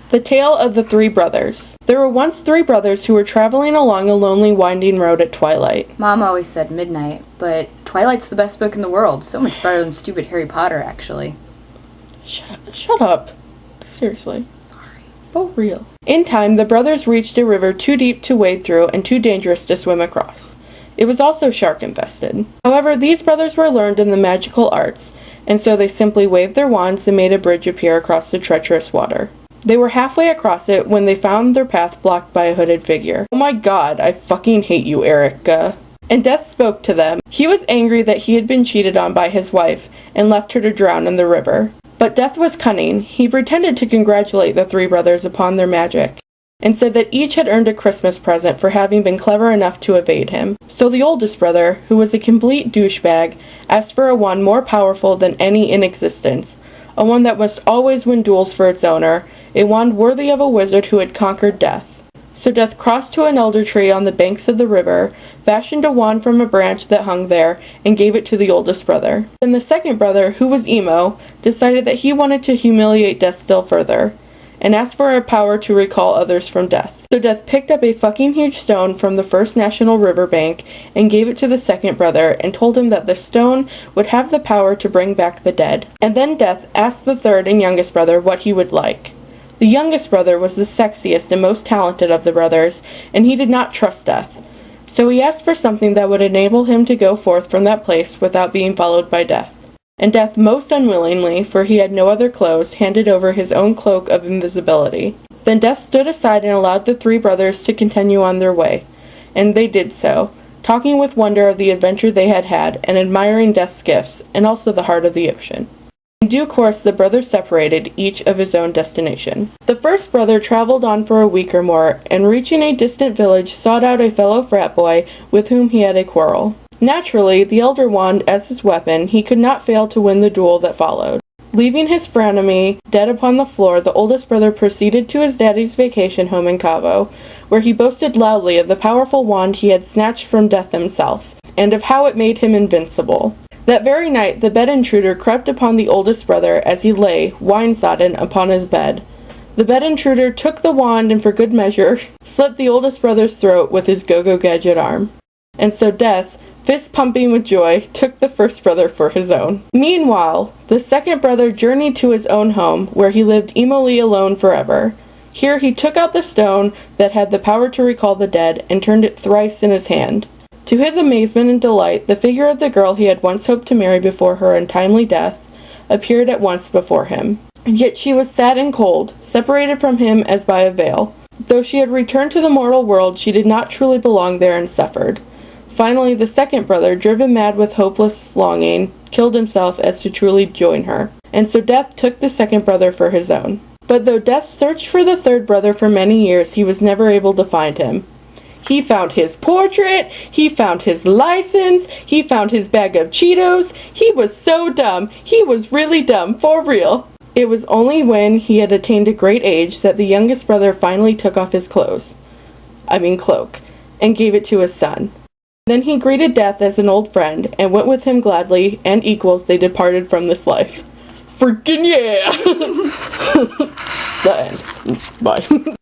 The Tale of the Three Brothers. There were once three brothers who were traveling along a lonely, winding road at twilight. Mom always said midnight, but Twilight's the best book in the world. So much better than stupid Harry Potter, actually. Shut up. Seriously. Sorry. Oh, real. In time, the brothers reached a river too deep to wade through and too dangerous to swim across. It was also shark-infested. However, these brothers were learned in the magical arts, and so they simply waved their wands and made a bridge appear across the treacherous water. They were halfway across it when they found their path blocked by a hooded figure. Oh my god, I fucking hate you, Erica. And Death spoke to them. He was angry that he had been cheated on by his wife and left her to drown in the river. But Death was cunning. He pretended to congratulate the three brothers upon their magic, and said that each had earned a Christmas present for having been clever enough to evade him. So the oldest brother, who was a complete douchebag, asked for a wand more powerful than any in existence, a wand that must always win duels for its owner, a wand worthy of a wizard who had conquered death. So Death crossed to an elder tree on the banks of the river, fashioned a wand from a branch that hung there, and gave it to the oldest brother. Then the second brother, who was emo, decided that he wanted to humiliate Death still further, and asked for a power to recall others from death. So Death picked up a fucking huge stone from the first national riverbank and gave it to the second brother and told him that the stone would have the power to bring back the dead. And then Death asked the third and youngest brother what he would like. The youngest brother was the sexiest and most talented of the brothers, and he did not trust Death. So he asked for something that would enable him to go forth from that place without being followed by Death. And Death, most unwillingly, for he had no other clothes, handed over his own cloak of invisibility. Then Death stood aside and allowed the three brothers to continue on their way, and they did so, talking with wonder of the adventure they had had, and admiring Death's gifts, and also the heart of the ocean. In due course, the brothers separated, each of his own destination. The first brother traveled on for a week or more, and reaching a distant village, sought out a fellow frat boy with whom he had a quarrel. Naturally, the elder wand as his weapon, he could not fail to win the duel that followed. Leaving his frenemy dead upon the floor, the oldest brother proceeded to his daddy's vacation home in Cabo, where he boasted loudly of the powerful wand he had snatched from Death himself, and of how it made him invincible. That very night, the bed intruder crept upon the oldest brother as he lay, wine-sodden, upon his bed. The bed intruder took the wand and, for good measure, slit the oldest brother's throat with his go-go gadget arm. And so Death, fist pumping with joy, took the first brother for his own. Meanwhile, the second brother journeyed to his own home, where he lived emily alone forever. Here he took out the stone that had the power to recall the dead, and turned it thrice in his hand. To his amazement and delight, the figure of the girl he had once hoped to marry before her untimely death appeared at once before him. Yet she was sad and cold, separated from him as by a veil. Though she had returned to the mortal world, she did not truly belong there and suffered. Finally, the second brother, driven mad with hopeless longing, killed himself as to truly join her. And so Death took the second brother for his own. But though Death searched for the third brother for many years, he was never able to find him. He found his portrait, he found his license, he found his bag of Cheetos. He was so dumb. He was really dumb, for real. It was only when he had attained a great age that the youngest brother finally took off his cloak, and gave it to his son. Then he greeted Death as an old friend, and went with him gladly, and equals they departed from this life. Freaking yeah! The end. Bye.